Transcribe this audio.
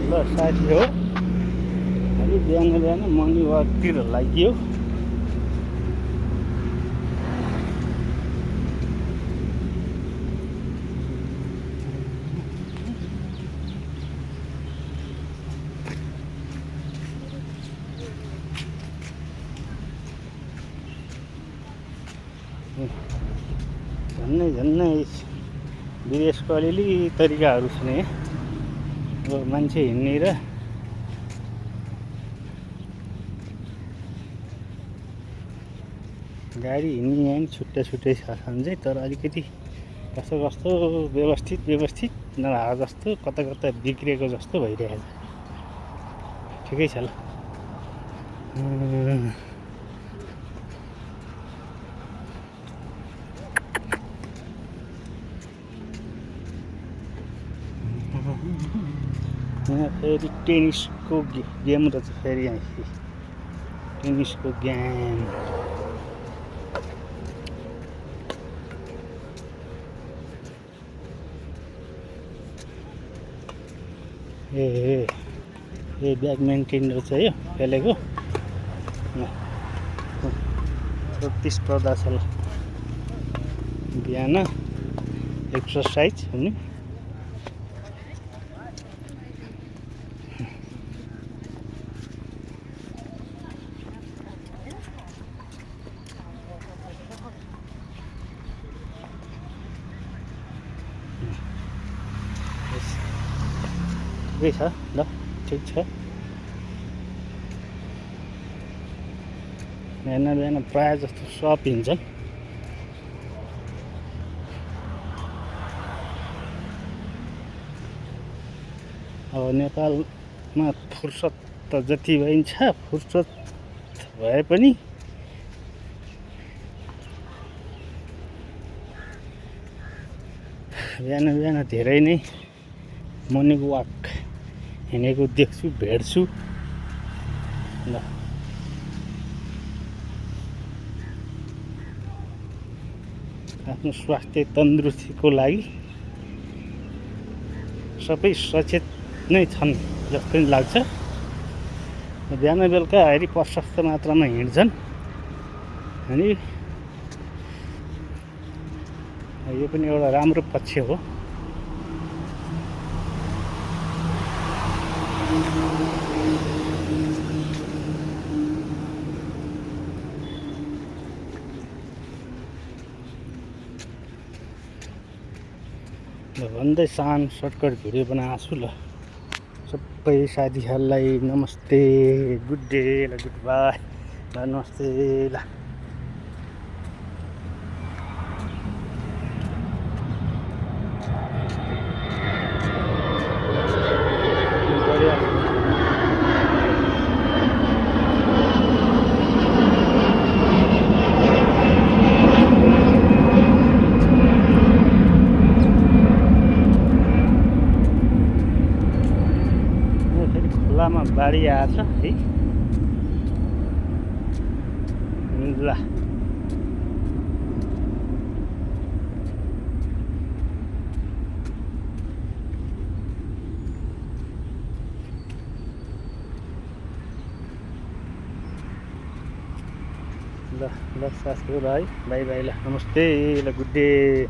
ल साथी हो अलि बिहान बिहान मर्निङ वाकतिर लाग्यो। झन्नै विदेशको अलिअलि तरिकाहरू छन् यहाँ। अब मान्छे हिँड्ने र गाडी हिँड्ने यहाँ छुट्टै छुट्टै छ चाहिँ, तर अलिकति कस्तो व्यवस्थित नभएको जस्तो, कता बिग्रेको जस्तो भइरहेछ। ठिकै छ ल। यहाँ फेरि टेनिसको गेम रहेछ, फेरि यहाँ टेनिसको गेम। ए ब्याडमिन्टन रहेछ यो खेलेको। प्रतिस्पर्धा छ ल, बिहान एक्सर्साइज हुने। ठिकै छ ल, ठिक छ। बिहान प्रायः जस्तो सब हिँड्छन्। अब नेपालमा फुर्सद त जति भइन्छ, फुर्सद भए पनि बिहान धेरै नै मर्निङ वाक हिँडेको देख्छु, भेट्छु ल। आफ्नो स्वास्थ्य तन्दुरुस्तीको लागि सबै सचेत नै छन् जस्तो नि लाग्छ। बिहान बेलुका हेरी प्रशस्त मात्रामा हिँड्छन्। अनि यो पनि एउटा राम्रो पक्ष हो। भन्दै सानो सर्टकट भिडियो बनाएको छु ल। सबै साथीहरूलाई नमस्ते, गुड डे ल, गुड बाई ल, नमस्ते ल। खोलामा बाढी आएछ है ल। ल साथीहरू है, बाई बाई ल, नमस्ते ल, गुड डे।